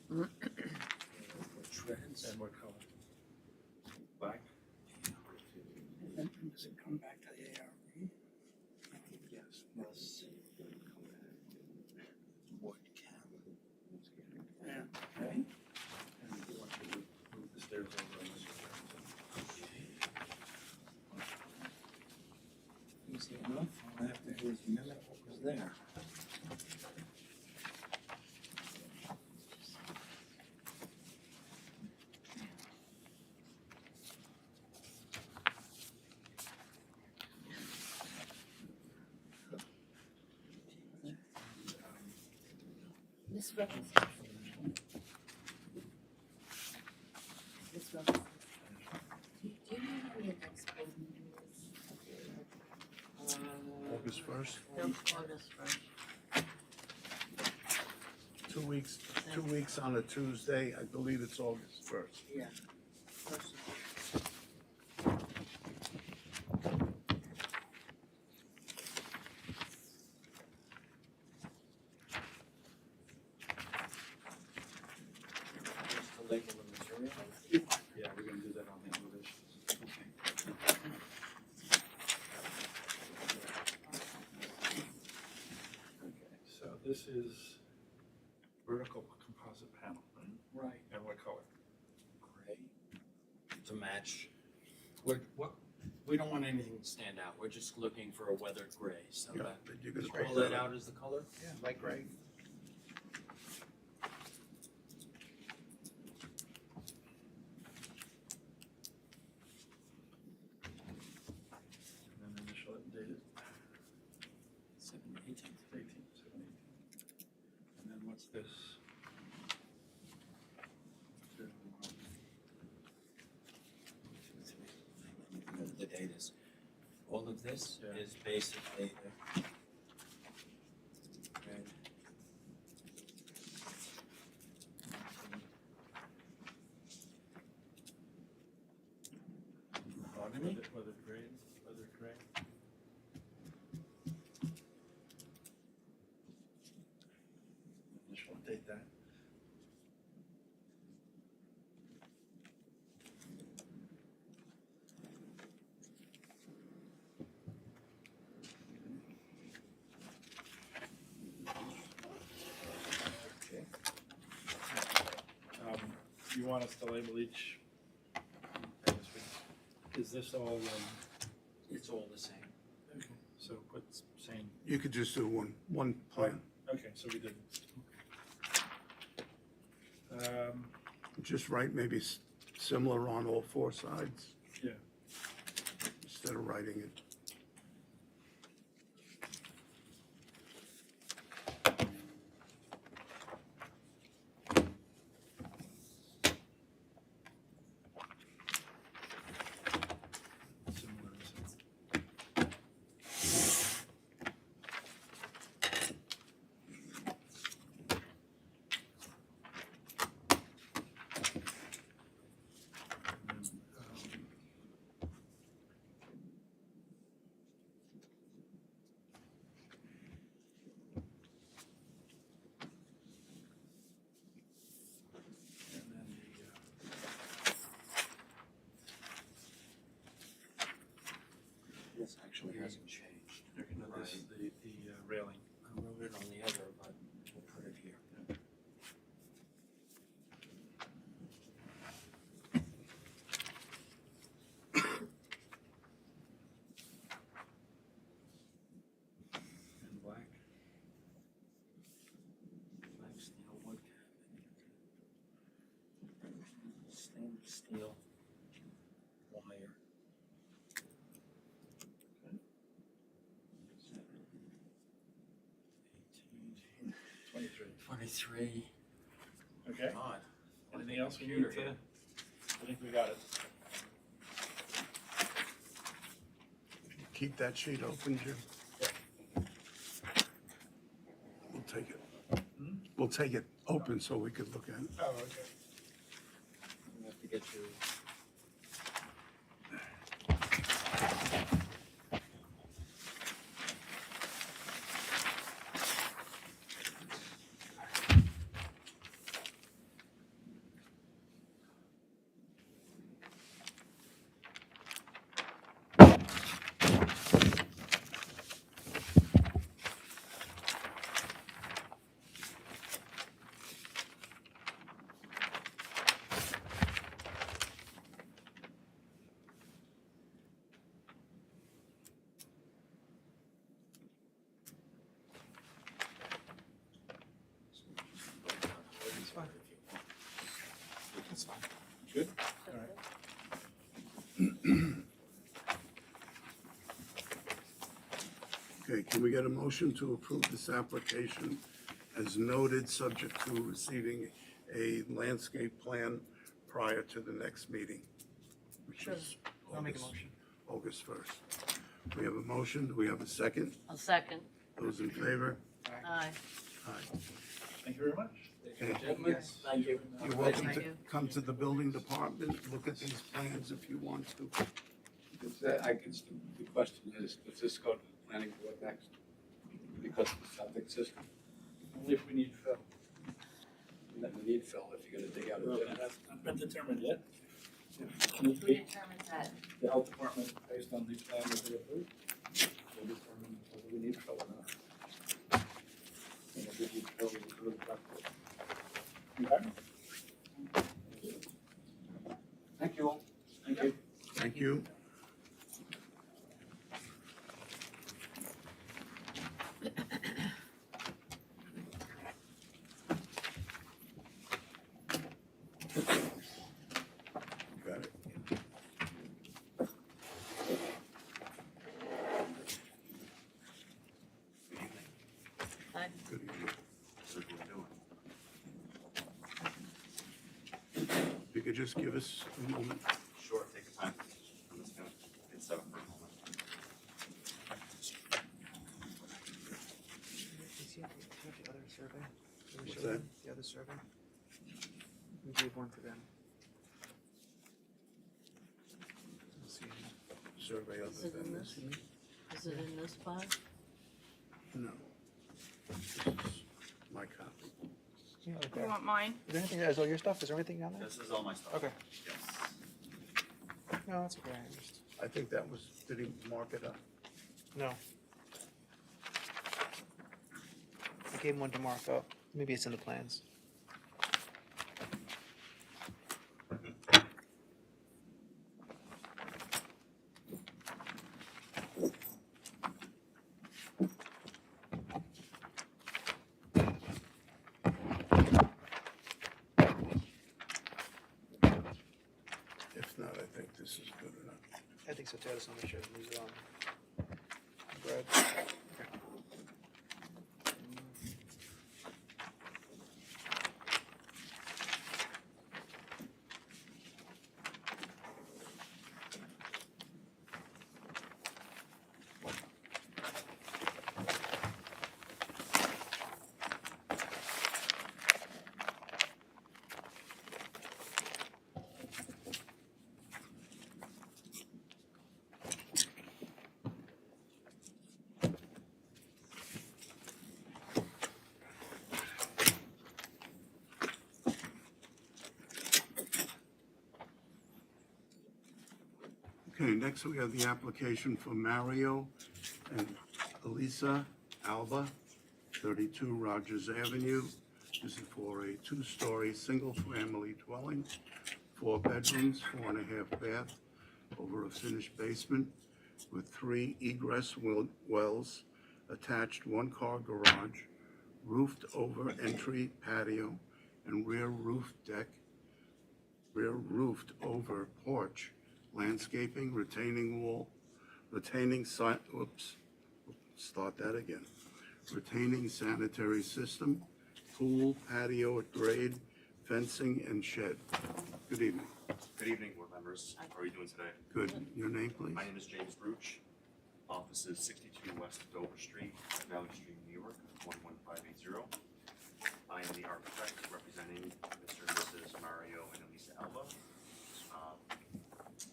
Speaker 1: to
Speaker 11: Treads.
Speaker 6: and what color? Black?
Speaker 1: and does it come back to the ARB?
Speaker 11: Yes, yes. Wood cap.
Speaker 1: Yeah.
Speaker 11: Okay.
Speaker 6: And you want to move the stairs over on this side.
Speaker 11: Easy enough, all I have to do is mimic what was there.
Speaker 3: This one. This one. Do you know when the next board meeting is?
Speaker 2: August 1st,
Speaker 3: August first.
Speaker 2: 2 weeks on a Tuesday, I believe it's August 1st.
Speaker 3: Yeah. First.
Speaker 11: Just to label the material.
Speaker 6: Yeah, we're gonna do that on the elevations. Okay, so this is vertical composite panel, right?
Speaker 11: Right.
Speaker 6: And what color?
Speaker 11: Gray. To match. We don't want anything to stand out, we're just looking for a weathered gray, so
Speaker 2: Yeah,
Speaker 11: that,
Speaker 2: but you're gonna
Speaker 11: pull
Speaker 2: put
Speaker 11: that out as the color?
Speaker 8: Yeah, light gray.
Speaker 6: And then initial it, date it,
Speaker 11: 7/18.
Speaker 6: 7/18. And then what's this?
Speaker 11: The date is All of this
Speaker 6: Yeah.
Speaker 11: is basically the red. Mahogany?
Speaker 6: Weather gray. Just update that.
Speaker 11: Okay.
Speaker 6: You want us to label each? Is this all,
Speaker 11: It's all the same.
Speaker 6: okay, so put same,
Speaker 2: You could just do one plan,
Speaker 6: okay, so we did.
Speaker 2: just write maybe similar on all four sides.
Speaker 6: Yeah.
Speaker 2: Instead of writing it.
Speaker 6: Similar, and then
Speaker 11: This actually hasn't changed.
Speaker 6: the, this, the railing.
Speaker 11: I wrote it on the other, but we'll put it here.
Speaker 6: And black.
Speaker 11: Black steel wood cabinet. Stainless steel wire.
Speaker 6: Okay. 23.
Speaker 11: 23.
Speaker 6: Okay,
Speaker 11: God.
Speaker 6: anything else we need
Speaker 11: Computer
Speaker 6: to,
Speaker 11: here.
Speaker 6: I think we got it.
Speaker 2: Keep that sheet open, Jim. We'll take it. We'll take it open so we could look at it.
Speaker 6: Oh, okay.
Speaker 11: We have to get you.
Speaker 6: That's fine. Good? All right.
Speaker 2: Okay, can we get a motion to approve this application as noted, subject to receiving a landscape plan prior to the next meeting? Which is
Speaker 8: I'll make a
Speaker 2: August-
Speaker 8: motion.
Speaker 2: August 1st. We have a motion, do we have a second?
Speaker 3: I'll second.
Speaker 2: Those in favor?
Speaker 3: Aye.
Speaker 2: Aye.
Speaker 6: Thank you very much.
Speaker 2: Okay.
Speaker 11: Gentlemen, thank you.
Speaker 2: You're welcome
Speaker 3: Thank
Speaker 2: to
Speaker 3: you.
Speaker 2: come to the building department, look at these plans if you want to.
Speaker 9: The question is, does this go to the planning board next? Because of the septic system,
Speaker 6: Only if we need fill.
Speaker 9: and then we need fill if you're gonna dig out
Speaker 6: Well,
Speaker 9: a ditch.
Speaker 6: that's not been determined yet.
Speaker 3: Who determines that?
Speaker 6: The health department, based on the plan that they approved, will determine whether we need fill or not. And if we need fill, we will approve that. Okay?
Speaker 9: Thank you all.
Speaker 6: Thank you.
Speaker 2: Thank you. Got it.
Speaker 3: Aye.
Speaker 2: Good evening. If you could just give us a moment.
Speaker 7: Sure, take your time. I'm just gonna get set up for a moment.
Speaker 8: the survey? We gave one to them. Let's see.
Speaker 2: Survey
Speaker 3: Is
Speaker 2: other
Speaker 3: it in
Speaker 2: than
Speaker 3: this?
Speaker 2: this, you mean?
Speaker 3: Is it in this file?
Speaker 2: No. This is my copy.
Speaker 8: Yeah, okay.
Speaker 4: You want mine?
Speaker 8: Is there anything, is all your stuff? Is there anything on there?
Speaker 7: This is all my stuff.
Speaker 8: Okay.
Speaker 7: Yes.
Speaker 8: No, that's okay. I just,
Speaker 2: I think that was, did he mark it up?
Speaker 8: no. I gave him one to mark up. Maybe it's in the plans.
Speaker 2: If not, I think this is good enough.
Speaker 8: I think so too. I just want to make sure it moves on. Brad? Okay.
Speaker 2: Okay, next we have the application for Mario and Elisa Alba, 32 Rogers Avenue. This is for a two-story, single-family dwelling, 4 bedrooms, 4.5 bath, over a finished basement with 3 egress wells, attached 1-car garage, roofed over entry patio, and rear roofed over porch, landscaping, retaining wall, retaining retaining sanitary system, pool, patio at grade, fencing, and shed. Good evening.
Speaker 12: Good evening, board members. How are you doing today?
Speaker 2: Good. Your name, please?
Speaker 12: My name is James Bruch. Office is 62 West Dover Street, Valley Stream, New York, 11580. I am the architect representing Mr. and Mrs. Mario and Elisa Alba.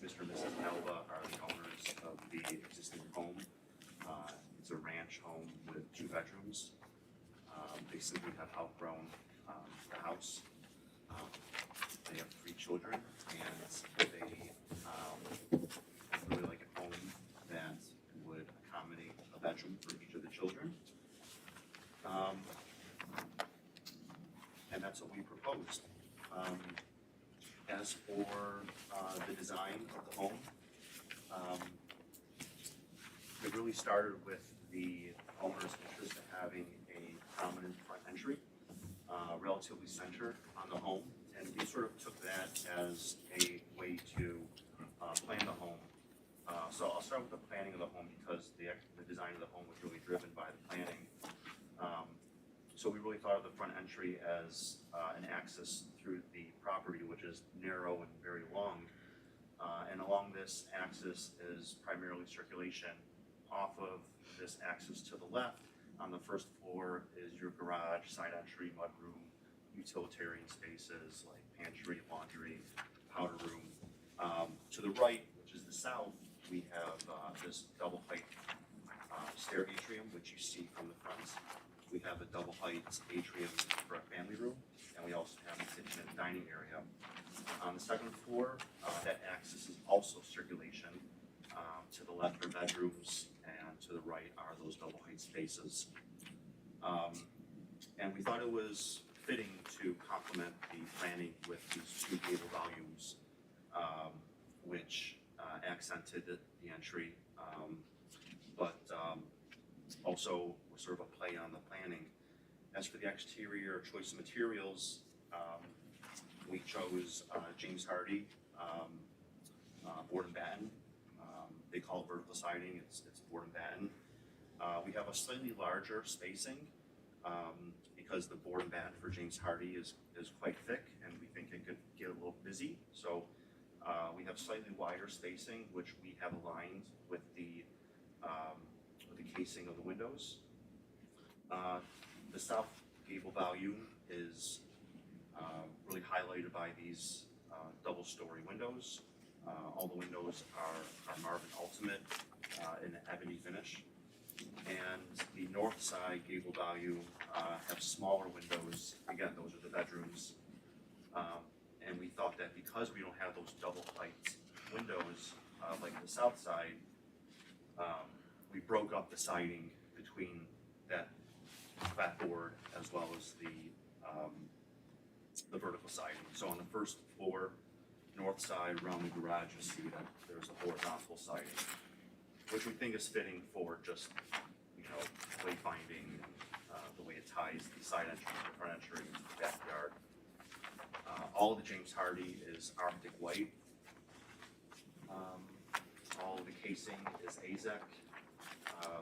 Speaker 12: Mr. and Mrs. Alba are the owners of the existing home. It's a ranch home with 2 bedrooms. They simply have outgrown the house. They have 3 children, and they really like a home that would accommodate a bedroom for each of the children. And that's what we proposed. As for the design of the home, it really started with the owner's interest in having a prominent front entry, relatively centered on the home, and we sort of took that as a way to plan the home. So I'll start with the planning of the home because the design of the home was really driven by the planning. So we really thought of the front entry as an access through the property, which is narrow and very long. And along this axis is primarily circulation. Off of this axis to the left, on the first floor, is your garage, side entry, mudroom, utilitarian spaces like pantry, laundry, powder room. To the right, which is the south, we have this double height stair atrium, which you see from the front. We have a double height atrium for a family room, and we also have a kitchen and dining area. On the second floor, that axis is also circulation. To the left are bedrooms, and to the right are those double height spaces. And we thought it was fitting to complement the planning with these 2 gable volumes, which accented the entry, but also was sort of a play on the planning. As for the exterior choice of materials, we chose James Hardy board and batten. They call it vertical siding, it's board and batten. We have a slightly larger spacing because the board and batten for James Hardy is quite thick, and we think it could get a little busy. So we have slightly wider spacing, which we have aligned with the casing of the windows. The south gable volume is really highlighted by these double-story windows. All the windows are Marvin Ultimate in an ebony finish. And the north side gable value have smaller windows. Again, those are the bedrooms. And we thought that because we don't have those double height windows like the south side, we broke up the siding between that clapboard as well as the vertical siding. So on the first floor, north side around the garage, you see that there's a horizontal siding, which we think is fitting for just, wayfinding, the way it ties the side entry, the front entry, the backyard. All of the James Hardy is Arctic white. All of the casing is AZEK.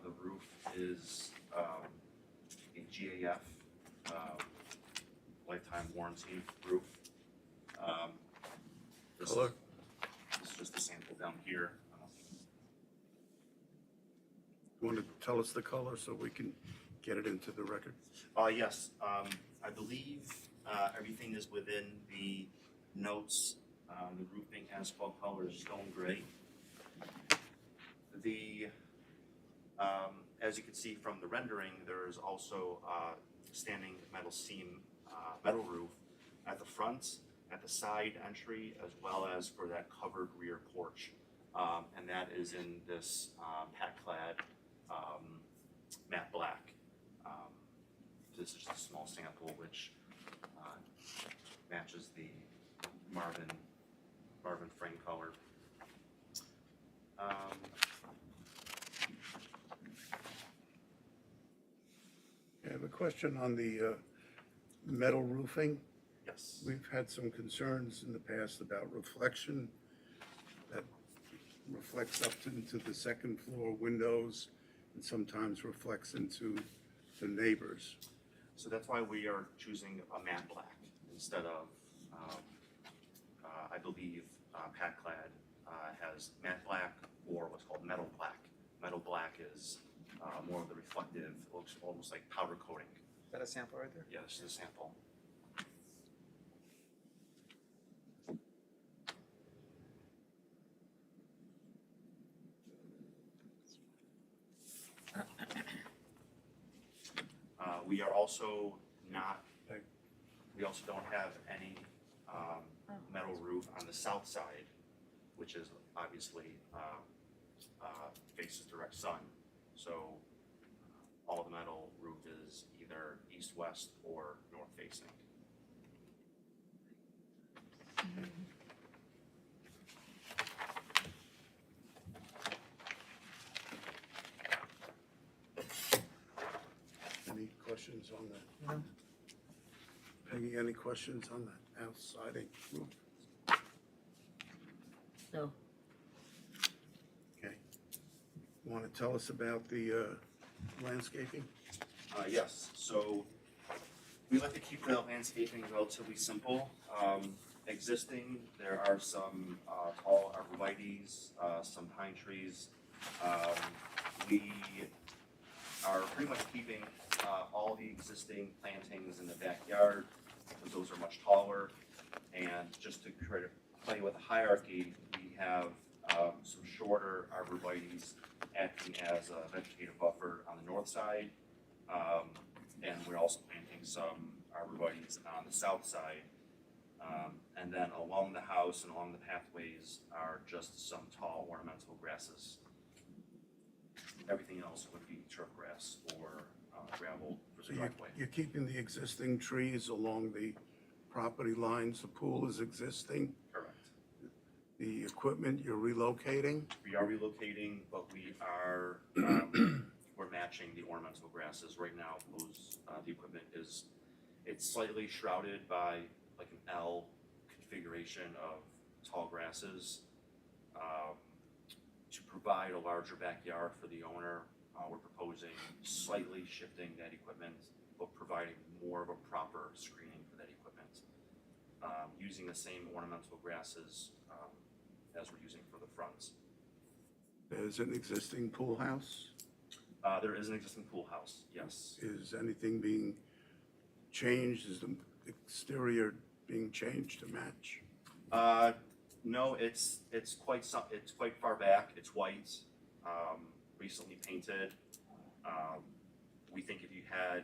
Speaker 12: The roof is a GAF, lifetime warranty roof. This
Speaker 2: Color?
Speaker 12: This is just the sample down here.
Speaker 2: You want to tell us the color so we can get it into the record?
Speaker 12: Yes, I believe everything is within the notes. The roofing asphalt color is stone gray. As you can see from the rendering, there is also standing metal seam, metal roof at the front, at the side entry, as well as for that covered rear porch. And that is in this pat-clad matte black. This is just a small sample which matches the Marvin frame color.
Speaker 2: I have a question on the metal roofing.
Speaker 12: Yes.
Speaker 2: We've had some concerns in the past about reflection that reflects up into the second floor windows and sometimes reflects into the neighbors.
Speaker 12: So that's why we are choosing a matte black instead of, I believe, pat-clad has matte black or what's called metal black. Metal black is more of the reflective, looks almost like powder coating.
Speaker 8: Is that a sample right there?
Speaker 12: Yeah, this is a sample. We are also not, we also don't have any metal roof on the south side, which is obviously faces direct sun. So all the metal roof is either east-west or north-facing.
Speaker 2: Any questions on that?
Speaker 8: No.
Speaker 2: Peggy, any questions on that outside roof?
Speaker 3: No.
Speaker 2: Okay. You want to tell us about the landscaping?
Speaker 12: Yes, so we like to keep the landscaping relatively simple. Existing, there are some tall arborvitaes, some pine trees. We are pretty much keeping all the existing plantings in the backyard, because those are much taller. And just to try to play with the hierarchy, we have some shorter arborvitaes acting as a vegetative buffer on the north side. And we're also planting some arborvitaes on the south side. And then along the house and along the pathways are just some tall ornamental grasses. Everything else would be turf grass or gravel for
Speaker 2: So
Speaker 12: the driveway.
Speaker 2: you're keeping the existing trees along the property lines, the pool is existing,
Speaker 12: Correct.
Speaker 2: the equipment you're relocating?
Speaker 12: We are relocating, but we are, we're matching the ornamental grasses. Right now, the equipment it's slightly shrouded by like an L configuration of tall grasses. To provide a larger backyard for the owner, we're proposing slightly shifting that equipment, but providing more of a proper screening for that equipment. Using the same ornamental grasses as we're using for the fronts.
Speaker 2: There's an existing pool house?
Speaker 12: There is an existing pool house, yes.
Speaker 2: Is anything being changed? Is the exterior being changed to match?
Speaker 12: No, it's quite far back. It's white, recently painted. We think if you had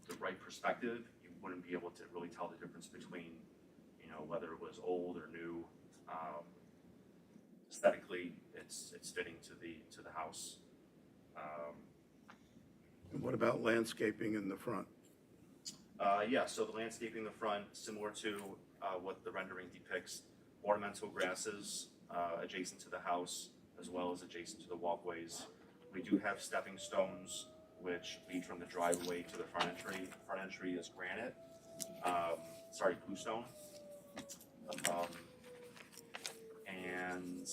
Speaker 12: the right perspective, you wouldn't be able to really tell the difference between, you know, whether it was old or new. Aesthetically, it's fitting to the house.
Speaker 2: And what about landscaping in the front?
Speaker 12: Yeah, so the landscaping in the front, similar to what the rendering depicts, ornamental grasses adjacent to the house, as well as adjacent to the walkways. We do have stepping stones which lead from the driveway to the front entry. Front entry is granite, bluestone. And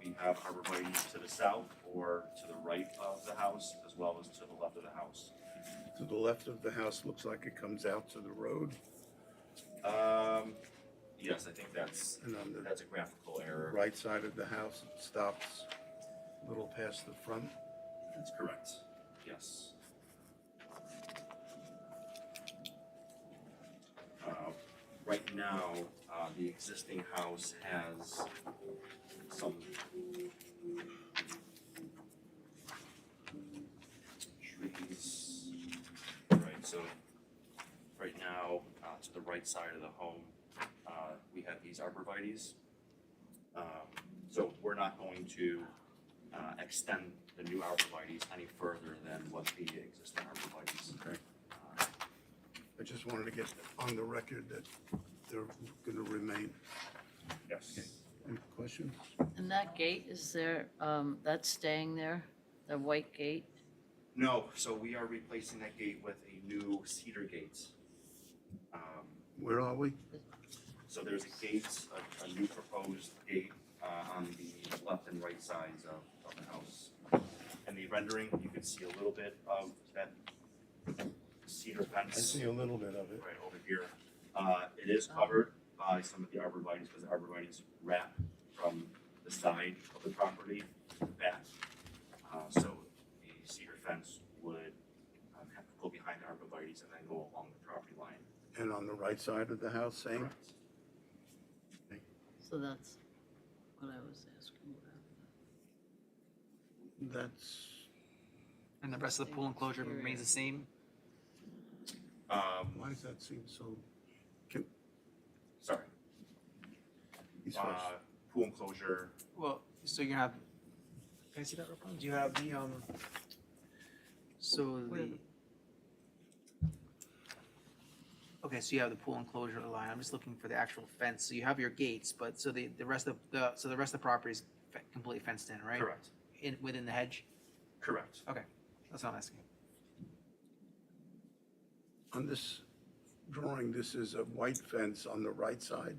Speaker 12: we have arborvitae to the south or to the right of the house, as well as to the left of the house.
Speaker 2: To the left of the house looks like it comes out to the road,
Speaker 12: Yes, I think that's
Speaker 2: and on the
Speaker 12: a graphical error.
Speaker 2: right side of the house, it stops a little past the front.
Speaker 12: That's correct. Yes. Right now, the existing house has some trees. Right, so right now, to the right side of the home, we have these arborvitaes. So we're not going to extend the new arborvitaes any further than what the existing arborvitaes.
Speaker 2: Okay. I just wanted to get on the record that they're gonna remain.
Speaker 12: Yes.
Speaker 2: Any questions?
Speaker 5: And that gate, is there, that's staying there, the white gate?
Speaker 12: No, so we are replacing that gate with a new cedar gate.
Speaker 2: Where are we?
Speaker 12: So there's a gate, a new proposed gate on the left and right sides of the house. In the rendering, you can see a little bit of that cedar fence.
Speaker 2: I see a little bit of it.
Speaker 12: Right over here. It is covered by some of the arborvitaes, because the arborvitaes wrap from the side of the property to the back. So the cedar fence would have to go behind the arborvitaes and then go along the property line.
Speaker 2: And on the right side of the house, same?
Speaker 12: Correct.
Speaker 5: So that's what I was asking about.
Speaker 2: That's,
Speaker 8: And the rest of the pool enclosure remains the same?
Speaker 2: why does that seem so,
Speaker 12: Sorry.
Speaker 2: he's first.
Speaker 12: Pool enclosure.
Speaker 8: Well, so you have, can I see that real quick? Do you have the, so the, okay, so you have the pool enclosure line. I'm just looking for the actual fence. So you have your gates, but so the rest of the property is completely fenced in, right?
Speaker 12: Correct.
Speaker 8: Within the hedge?
Speaker 12: Correct.
Speaker 8: Okay, that's what I'm asking.
Speaker 2: On this drawing, this is a white fence on the right side,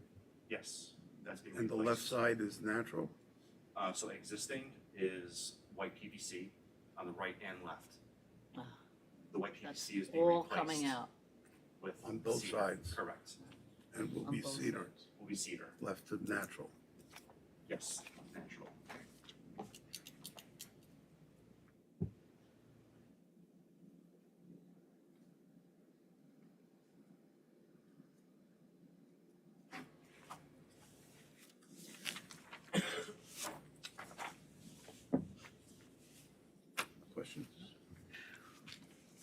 Speaker 12: Yes, that's being
Speaker 2: and the left
Speaker 12: replaced.
Speaker 2: side is natural?
Speaker 12: So existing is white PVC on the right and left.
Speaker 5: Ah,
Speaker 12: The white
Speaker 5: That's
Speaker 12: PVC is being
Speaker 5: all
Speaker 12: replaced
Speaker 5: coming out.
Speaker 12: with
Speaker 2: On both
Speaker 12: cedar.
Speaker 2: sides.
Speaker 12: Correct.
Speaker 2: And will
Speaker 5: On
Speaker 2: be
Speaker 5: both
Speaker 2: cedar,
Speaker 12: Will be cedar.
Speaker 2: left to natural.
Speaker 12: Yes, natural.
Speaker 2: Questions?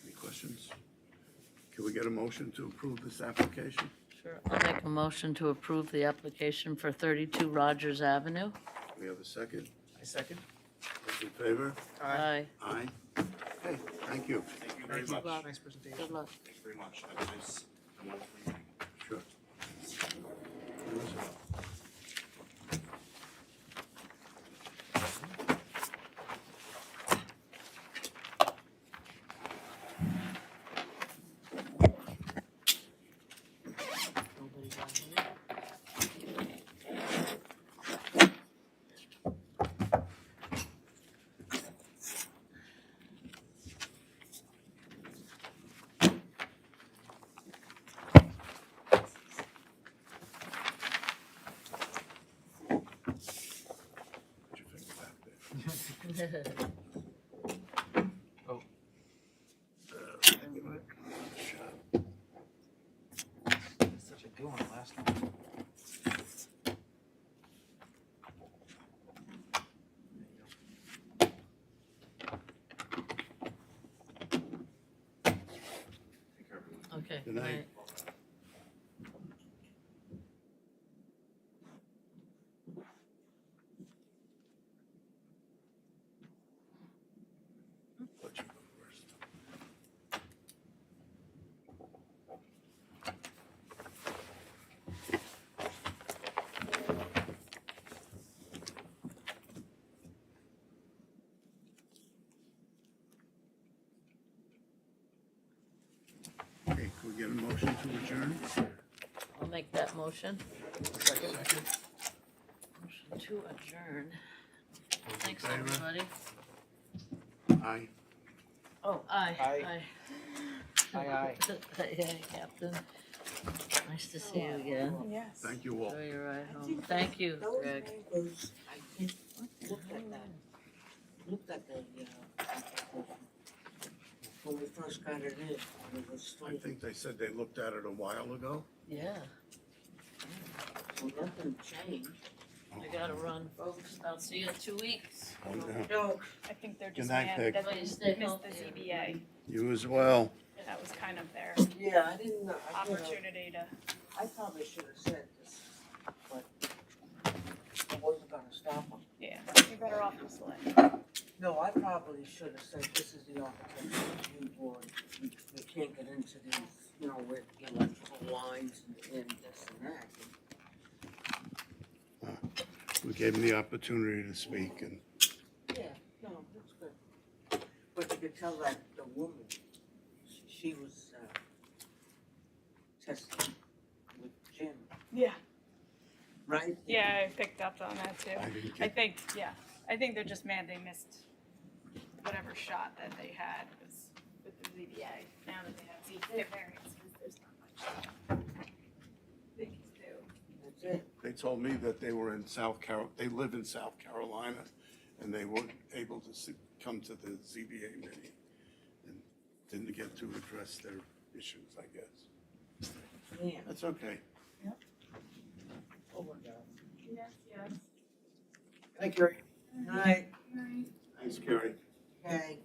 Speaker 2: Any questions? Can we get a motion to approve this application?
Speaker 5: Sure, I'll make a motion to approve the application for 32 Rogers Avenue.
Speaker 2: We have a second?
Speaker 8: I second.
Speaker 2: Those in favor?
Speaker 5: Aye.
Speaker 2: Aye. Okay, thank you.
Speaker 12: Thank you very
Speaker 8: Thank you,
Speaker 12: much.
Speaker 8: Bob. Nice presentation.
Speaker 5: Good luck.
Speaker 12: Thanks very much. Have a nice and wonderful evening.
Speaker 2: Sure.
Speaker 5: Nobody got here?
Speaker 2: Put your finger back there.
Speaker 8: Oh.
Speaker 2: Shut.
Speaker 8: Such a doing.
Speaker 5: Okay.
Speaker 2: Good night. Let you go first. Okay, can we get a motion to adjourn?
Speaker 5: I'll make that motion.
Speaker 8: Second.
Speaker 5: Motion to adjourn.
Speaker 2: Those in
Speaker 5: Thanks,
Speaker 2: favor?
Speaker 5: everybody.
Speaker 2: Aye.
Speaker 5: Oh, aye.
Speaker 8: Aye. Aye.
Speaker 5: Aye, Captain. Nice to see you again.
Speaker 4: Yes.
Speaker 2: Thank you all.
Speaker 5: Enjoy your ride home. Thank you,
Speaker 3: Those
Speaker 5: Greg.
Speaker 3: neighbors, I think, looked at that, looked at the, application when we first got it in, when it was
Speaker 2: I think they said they looked at it a while ago.
Speaker 5: Yeah,
Speaker 3: so nothing changed.
Speaker 5: I gotta run, folks. I'll see you in 2 weeks.
Speaker 2: Oh, yeah.
Speaker 3: No,
Speaker 4: I think they're
Speaker 2: Good
Speaker 4: just
Speaker 2: night,
Speaker 4: mad
Speaker 2: Peg.
Speaker 4: that
Speaker 5: Please
Speaker 4: they
Speaker 5: stay
Speaker 4: missed the
Speaker 5: healthy.
Speaker 4: ZBA.
Speaker 2: You as well.
Speaker 4: That was kind of their
Speaker 3: yeah, I didn't know,
Speaker 4: opportunity to,
Speaker 3: I probably should have said this, but I wasn't gonna stop them.
Speaker 4: yeah, you're better off just letting.
Speaker 3: No, I probably should have said, this is the architectural review board, we can't get into these, you know, with electrical lines and this and that.
Speaker 2: We gave them the opportunity to speak, and
Speaker 3: Yeah, no, that's good. But you could tell that the woman, she was, testing with Jim,
Speaker 4: Yeah,
Speaker 3: right?
Speaker 4: yeah, I picked up on that too.
Speaker 2: I didn't
Speaker 4: I
Speaker 2: get,
Speaker 4: think, yeah, I think they're just mad they missed whatever shot that they had was with the ZBA. Now that they have ZBA variances, there's not much they can do.
Speaker 3: That's it.
Speaker 2: they told me that they were in they live in South Carolina, and they weren't able to come to the ZBA meeting, and didn't get to address their issues, I guess.
Speaker 3: Yeah.
Speaker 2: That's okay.
Speaker 3: Oh my God.
Speaker 4: Yes, yes.
Speaker 8: Thank you.
Speaker 3: Right,
Speaker 2: Thanks, Carrie.
Speaker 3: okay,